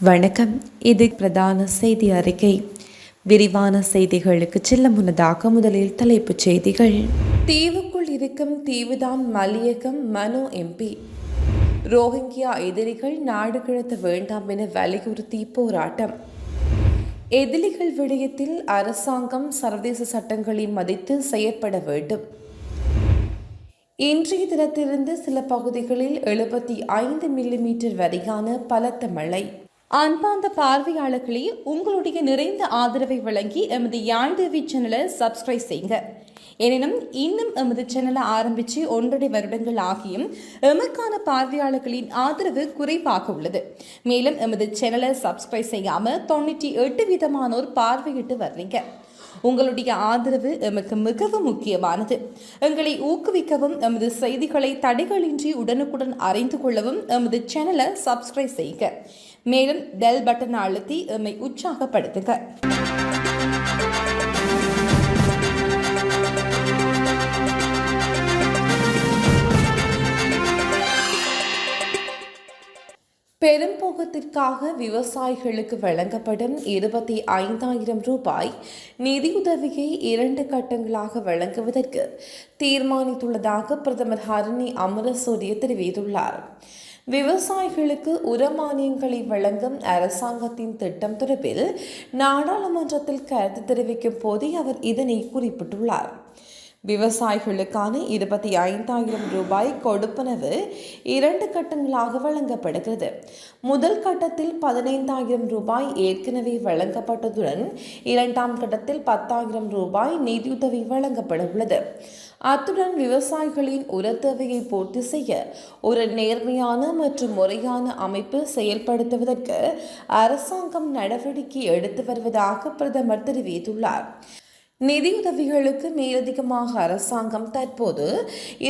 வணக்கம். இது பிரதான செய்தி அறிக்கை. விரிவான செய்திகளுக்கு செல்ல முன்னதாக முதலில் தலைப்புச் செய்திகள். தீவுக்குள் இருக்கும் தீவுதான் மலையகம். மனோ எம்பி. ரோஹிங்கியா எதிரிகள் நாடு கடத்த வேண்டாம் என வலியுறுத்தி போராட்டம். எதிரிகள் விடயத்தில் அரசாங்கம் சர்வதேச சட்டங்களை மதித்து செயற்பட வேண்டும். இன்றைய தினத்திலிருந்து சில பகுதிகளில் 75 மில்லிமீட்டர் வரையான பலத்த மழை. அன்பார்ந்த பார்வையாளர்களே, உங்களுடைய நிறைந்த ஆதரவை வழங்கி எமது யாழ்தேவி சேனலை சப்ஸ்கிரைப் செய்யுங்க. எனினும் இன்னும் எமது சேனலை ஆரம்பித்து 1.5 வருடங்கள் ஆகியும் எமக்கான பார்வையாளர்களின் ஆதரவு குறைவாக உள்ளது. மேலும் எமது சேனலை சப்ஸ்கிரைப் செய்யாமல் 98% பார்வையிட்டு வர்றீங்க. உங்களுடைய ஆதரவு எமக்கு மிகவும் முக்கியமானது. எங்களை ஊக்குவிக்கவும் எமது செய்திகளை தடைகளின்றி உடனுக்குடன் அறிந்து கொள்ளவும் எமது சேனலை சப்ஸ்கிரைப் செய்யுங்க. மேலும் பெல் பட்டன் அழுத்தி எம்மை உற்சாகப்படுத்துங்க. பெரும்போகத்திற்காக விவசாயிகளுக்கு வழங்கப்படும் 25,000 ரூபாய் நிதியுதவியை 2 கட்டங்களாக வழங்குவதற்கு தீர்மானித்துள்ளதாக பிரதமர் ஹரணி அமரசூரிய தெரிவித்துள்ளார். விவசாயிகளுக்கு உரமானியங்களை வழங்கும் அரசாங்கத்தின் திட்டம் தொடர்பில் நாடாளுமன்றத்தில் கருத்து தெரிவிக்கும் போதே அவர் இதனை குறிப்பிட்டுள்ளார். விவசாயிகளுக்கான 25,000 ரூபாய் கொடுப்பனவு 2 கட்டங்களாக வழங்கப்படுகிறது. முதல் கட்டத்தில் 15,000 ரூபாய் ஏற்கனவே வழங்கப்பட்டதுடன் 2ஆம் கட்டத்தில் 10,000 ரூபாய் நிதியுதவி வழங்கப்பட உள்ளது. அத்துடன் விவசாயிகளின் உரத்தேவையை பூர்த்தி செய்ய ஒரு நேர்மையான மற்றும் முறையான அமைப்பு செயல்படுத்துவதற்கு அரசாங்கம் நடவடிக்கை எடுத்து வருவதாக பிரதமர் தெரிவித்துள்ளார். நிதியுதவிகளுக்கு மேலதிகமாக அரசாங்கம் தற்போது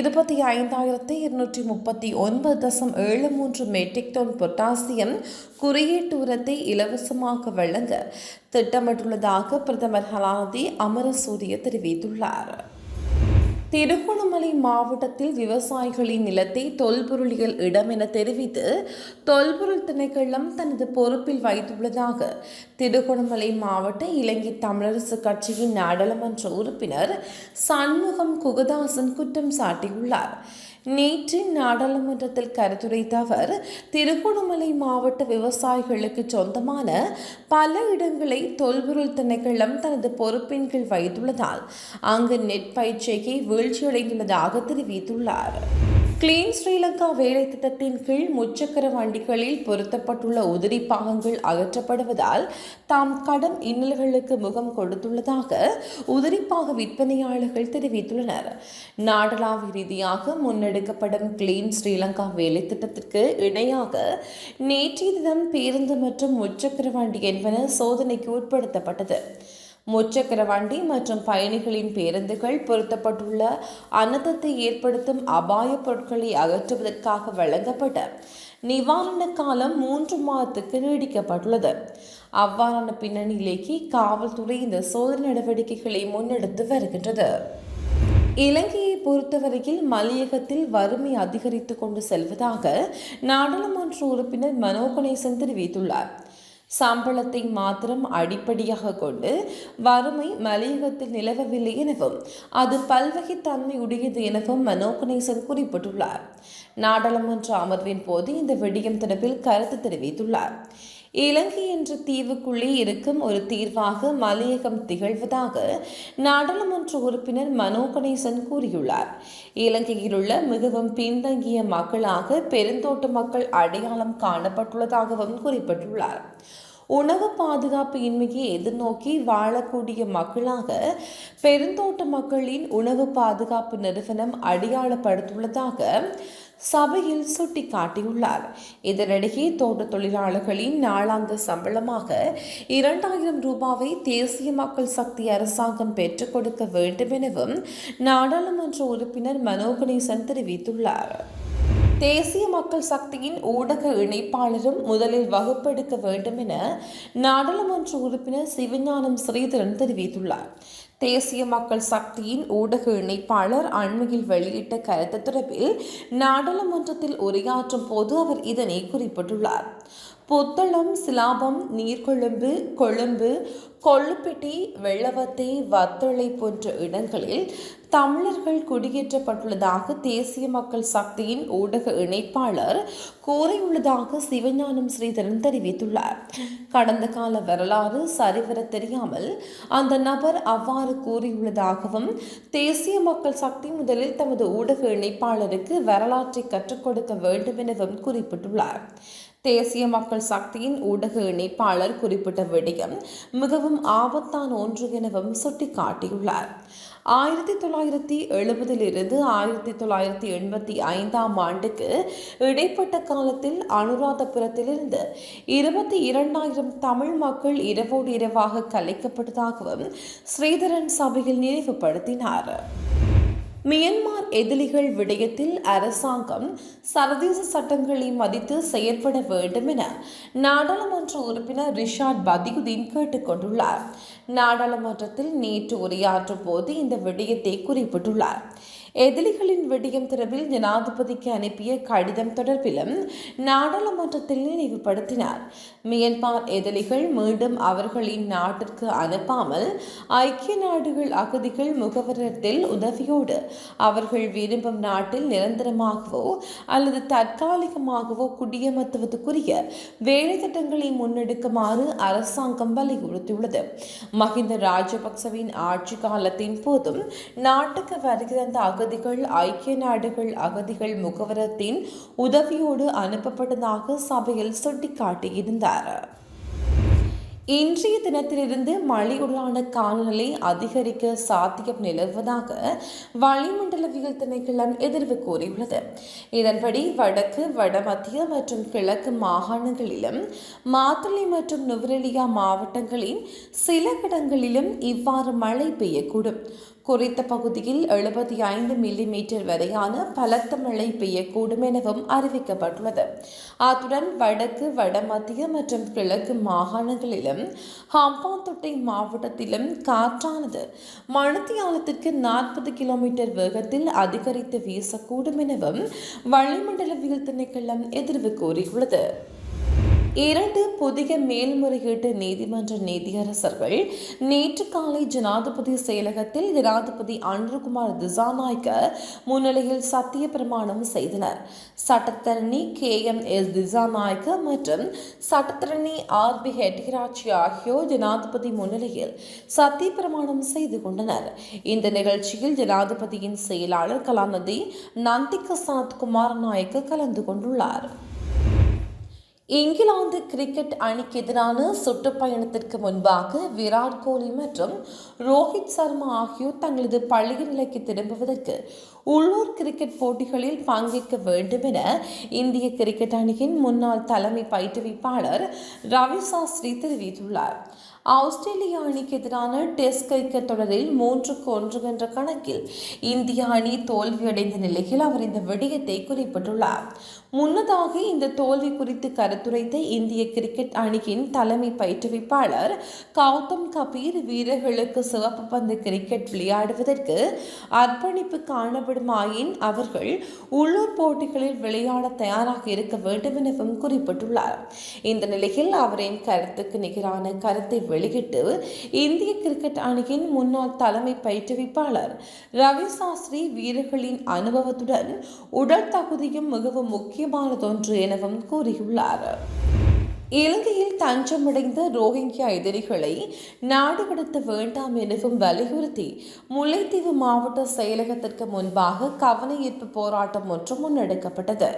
25,239.73 மெட்ரிக் டன் பொட்டாசியம் குறியீட்டு உரத்தை இலவசமாக வழங்க திட்டமிட்டுள்ளதாக பிரதமர் ஹலாதி அமரசூரிய தெரிவித்துள்ளார். திருகோணமலை மாவட்டத்தில் விவசாயிகளின் நிலத்தை தொல்பொருளியல் இடம் என தெரிவித்து தொல்பொருள் திணைக்களம் தனது பொறுப்பில் வைத்துள்ளதாக திருகோணமலை மாவட்ட இலங்கை தமிழரசு கட்சியின் நாடாளுமன்ற உறுப்பினர் சண்முகம் குகதாசன் குற்றம் சாட்டியுள்ளார். நேற்று நாடாளுமன்றத்தில் கருத்துரைத்த அவர், திருகோணமலை மாவட்ட விவசாயிகளுக்கு சொந்தமான பல இடங்களை தொல்பொருள் திணைக்களம் தனது பொறுப்பின் கீழ் வைத்துள்ளதால் அங்கு நெற்பயிர்ச்செய்கை வீழ்ச்சியடைந்துள்ளதாக தெரிவித்துள்ளார். கிளீன் ஸ்ரீலங்கா வேலை திட்டத்தின் கீழ் முச்சக்கர வண்டிகளில் பொருத்தப்பட்டுள்ள உதிரி பாகங்கள் அகற்றப்படுவதால் தாம் கடும் இன்னல்களுக்கு முகம் கொடுத்துள்ளதாக உதிரிப்பாக விற்பனையாளர்கள் தெரிவித்துள்ளனர். நாடளாவிய ரீதியாக முன்னெடுக்கப்படும் கிளீன் ஸ்ரீலங்கா வேலை திட்டத்திற்கு இணையாக நேற்றைய தினம் பேருந்து மற்றும் முச்சக்கர வண்டி என்பன சோதனைக்கு உட்படுத்தப்பட்டது. முச்சக்கர வண்டி மற்றும் பயணிகளின் பேருந்துகள் பொருத்தப்பட்டுள்ள அனர்த்தத்தை ஏற்படுத்தும் அபாய பொருட்களை அகற்றுவதற்காக வழங்கப்பட்ட நிவாரண காலம் 3 மாதத்துக்கு நீடிக்கப்பட்டுள்ளது. அவ்வாறான பின்னணியிலேயே காவல்துறை இந்த சோதனை நடவடிக்கைகளை முன்னெடுத்து வருகின்றது. இலங்கையை பொறுத்தவரையில் மலையகத்தில் வறுமை அதிகரித்துக் கொண்டு செல்வதாக நாடாளுமன்ற உறுப்பினர் மனோ கணேசன் தெரிவித்துள்ளார். சம்பளத்தை மாத்திரம் அடிப்படையாக கொண்டு வறுமை மலையகத்தில் நிலவவில்லை எனவும் அது பல்வகை தன்மையுடையது எனவும் மனோ கணேசன் குறிப்பிட்டுள்ளார். நாடாளுமன்ற அமர்வின் போது இந்த விடயம் தொடர்பில் கருத்து தெரிவித்துள்ளார். இலங்கை என்ற தீவுக்குள்ளே இருக்கும் ஒரு தீர்வாக மலையகம் திகழ்வதாக நாடாளுமன்ற உறுப்பினர் மனோ கணேசன் கூறியுள்ளார். இலங்கையில் உள்ள மிகவும் பின்தங்கிய மக்களாக பெருந்தோட்ட மக்கள் அடையாளம் காணப்பட்டுள்ளதாகவும் குறிப்பிட்டுள்ளார். உணவு பாதுகாப்பு இன்மையை எதிர்நோக்கி வாழக்கூடிய மக்களாக பெருந்தோட்ட மக்களின் உணவு பாதுகாப்பு நிறுவனம் அடையாளப்படுத்தியுள்ளதாக சபையில் சுட்டிக்காட்டியுள்ளார். இதனிடையே தோட்ட தொழிலாளர்களின் நாளாந்த சம்பளமாக 2,000 ரூபாவை தேசிய மக்கள் சக்தி அரசாங்கம் பெற்றுக் கொடுக்க வேண்டும் எனவும் நாடாளுமன்ற உறுப்பினர் மனோ கணேசன் தெரிவித்துள்ளார். தேசிய மக்கள் சக்தியின் ஊடக இணைப்பாளரும் முதலில் வகுப்பெடுக்க வேண்டும் என நாடாளுமன்ற உறுப்பினர் சிவஞானம் ஸ்ரீதரன் தெரிவித்துள்ளார். தேசிய மக்கள் சக்தியின் ஊடக இணைப்பாளர் அண்மையில் வெளியிட்ட கருத்து தொடர்பில் நாடாளுமன்றத்தில் உரையாற்றும் போது அவர் இதனை குறிப்பிட்டுள்ளார். புத்தளம், சிலாபம், நீர்கொழும்பு, கொழும்பு, கொள்ளுப்பிட்டி, வெள்ளவத்தை, வத்தளை போன்ற இடங்களில் தமிழர்கள் குடியேற்றப்பட்டுள்ளதாக தேசிய மக்கள் சக்தியின் ஊடக இணைப்பாளர் கூறியுள்ளதாக சிவஞானம் ஸ்ரீதரன் தெரிவித்துள்ளார். கடந்த கால வரலாறு சரிவர தெரியாமல் அந்த நபர் அவ்வாறு கூறியுள்ளதாகவும், தேசிய மக்கள் சக்தி முதலில் தமது ஊடக இணைப்பாளருக்கு வரலாற்றை கற்றுக் கொடுக்க வேண்டும் எனவும் குறிப்பிட்டுள்ளார். தேசிய மக்கள் சக்தியின் ஊடக இணைப்பாளர் குறிப்பிட்ட விடயம் மிகவும் ஆபத்தான ஒன்று எனவும் சுட்டிக்காட்டியுள்ளார். 1970 1985 ஆண்டுக்கு இடைப்பட்ட காலத்தில் அனுராதபுரத்திலிருந்து 22,000 தமிழ் மக்கள் இரவோடு இரவாக கலைக்கப்பட்டதாகவும் ஸ்ரீதரன் சபையில் நினைவுபடுத்தினார். மியன்மார் எதிரிகள் விடயத்தில் அரசாங்கம் சர்வதேச சட்டங்களை மதித்து செயற்பட வேண்டும் என நாடாளுமன்ற உறுப்பினர் ரிஷாட் பதியுதீன் கேட்டுக் கொண்டுள்ளார். நாடாளுமன்றத்தில் நேற்று உரையாற்றும் போது இந்த விடயத்தை குறிப்பிட்டுள்ளார். எதிரிகளின் விடயம் தொடர்பில் ஜனாதிபதிக்கு அனுப்பிய கடிதம் தொடர்பிலும் நாடாளுமன்றத்தில் நினைவுபடுத்தினார். மியன்மார் எதிரிகள் மீண்டும் அவர்களின் நாட்டிற்கு அனுப்பாமல் ஐக்கிய நாடுகள் அகதிகள் முகவரத்தில் உதவியோடு அவர்கள் விரும்பும் நாட்டில் நிரந்தரமாகவோ அல்லது தற்காலிகமாகவோ குடியமர்த்துவதற்குரிய வேலை திட்டங்களை முன்னெடுக்குமாறு அரசாங்கம் வலியுறுத்தியுள்ளது. மஹிந்த ராஜபக்சவின் ஆட்சி காலத்தின் போதும் நாட்டுக்கு வருகிற அகதிகள் ஐக்கிய நாடுகள் அகதிகள் முகவரத்தின் உதவியோடு அனுப்பப்பட்டதாக சபையில் சுட்டிக்காட்டியிருந்தார். இன்றைய தினத்திலிருந்து மழையுடனான காலநிலை அதிகரிக்க சாத்தியம் நிலவுவதாக வளிமண்டலவியல் திணைக்களம் எதிர்வு கூறியுள்ளது. இதன்படி வடக்கு, வடமத்திய மற்றும் கிழக்கு மாகாணங்களிலும் மாத்தளை மற்றும் நுவரெலியா மாவட்டங்களின் சில இடங்களிலும் இவ்வாறு மழை பெய்யக்கூடும். குறித்த பகுதியில் 75 மில்லிமீட்டர் வரையான பலத்த மழை பெய்யக்கூடும் எனவும் அறிவிக்கப்பட்டுள்ளது. அத்துடன் வடக்கு, வடமத்திய மற்றும் கிழக்கு மாகாணங்களிலும் ஹம்பாந்தோட்டை மாவட்டத்திலும் காற்றானது மணித்தியாலத்திற்கு 40 கிலோமீட்டர் வேகத்தில் அதிகரித்து வீசக்கூடும் எனவும் வளிமண்டலவியல் திணைக்களம் எதிர்வு கூறியுள்ளது. 2 புதிய மேல்முறையீட்டு நீதிமன்ற நீதியரசர்கள் நேற்று காலை ஜனாதிபதி செயலகத்தில் ஜனாதிபதி அனுரகுமார் திசாநாயக்க முன்னிலையில் சத்திய பிரமாணம் செய்தனர். சட்டத்தரணி KMS திசாநாயக்க மற்றும் சட்டத்தரணி RB ஹெட்டிராட்சி ஆகியோர் ஜனாதிபதி முன்னிலையில் சத்திய பிரமாணம் செய்து கொண்டனர். இந்த நிகழ்ச்சியில் ஜனாதிபதியின் செயலாளர் கலாநிதி நந்திக சனத்குமார் நாயக்க கலந்து கொண்டுள்ளார். இங்கிலாந்து கிரிக்கெட் அணிக்கு எதிரான சுற்றுப்பயணத்திற்கு முன்பாக விராட் கோலி மற்றும் ரோஹித் சர்மா ஆகியோர் தங்களது பழைய நிலைக்கு திரும்புவதற்கு உள்ளூர் கிரிக்கெட் போட்டிகளில் பங்கேற்க வேண்டும் என இந்திய கிரிக்கெட் அணியின் முன்னாள் தலைமை பயிற்றுவிப்பாளர் ரவி சாஸ்திரி தெரிவித்துள்ளார். ஆஸ்திரேலிய அணிக்கு எதிரான டெஸ்ட் கிரிக்கெட் தொடரில் 3-1 என்ற கணக்கில் இந்திய அணி தோல்வியடைந்த நிலையில் அவர் இந்த விடயத்தை குறிப்பிட்டுள்ளார். முன்னதாக இந்த தோல்வி குறித்து கருத்துரைத்த இந்திய கிரிக்கெட் அணியின் தலைமை பயிற்றுவிப்பாளர் கௌதம் கபீர், வீரர்களுக்கு சிவப்பு பந்து கிரிக்கெட் விளையாடுவதற்கு அர்ப்பணிப்பு காணப்படுமாயின் அவர்கள் உள்ளூர் போட்டிகளில் விளையாட தயாராக இருக்க வேண்டும் எனவும் குறிப்பிட்டுள்ளார். இந்த நிலையில் அவரின் கருத்துக்கு நிகரான கருத்தை வெளியிட்டு இந்திய கிரிக்கெட் அணியின் முன்னாள் தலைமை பயிற்றுவிப்பாளர் ரவி சாஸ்திரி, வீரர்களின் அனுபவத்துடன் உடல் தகுதியும் மிகவும் முக்கியமானதொன்று எனவும் கூறியுள்ளார். இலங்கையில் தஞ்சமடைந்த ரோஹிங்கியா எதிரிகளை நாடு கடத்த வேண்டாம் எனவும் வலியுறுத்தி முல்லைத்தீவு மாவட்ட செயலகத்திற்கு முன்பாக கவன ஈர்ப்பு போராட்டம் ஒன்று முன்னெடுக்கப்பட்டது.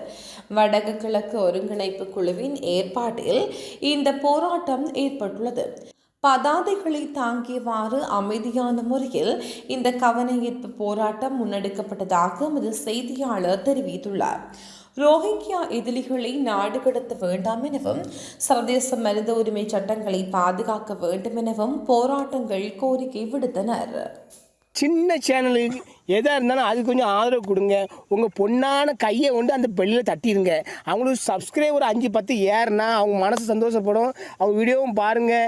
வடக்கு கிழக்கு ஒருங்கிணைப்பு குழுவின் ஏற்பாட்டில் இந்த போராட்டம் ஏற்பட்டுள்ளது. பதாதைகளை தாங்கியவாறு அமைதியான முறையில் இந்த கவன ஈர்ப்பு போராட்டம் முன்னெடுக்கப்பட்டதாக எமது செய்தியாளர் தெரிவித்துள்ளார். ரோஹிங்கியா எதிரிகளை நாடு கடத்த வேண்டாம் எனவும் சர்வதேச மனித உரிமை சட்டங்களை பாதுகாக்க வேண்டும் எனவும் போராட்டங்கள் கோரிக்கை விடுத்தனர். சின்ன சேனலுக்கு எதாக இருந்தாலும் அது கொஞ்சம் ஆதரவு கொடுங்க. உங்கள் பொண்ணான கையை கொண்டு அந்த பெல்லில் தட்டிடுங்க. அவங்களுக்கு சப்ஸ்கிரைபர் 5-10 ஏறுனா அவங்க மனசு சந்தோஷப்படும். அவங்க வீடியோவும் பாருங்கள்.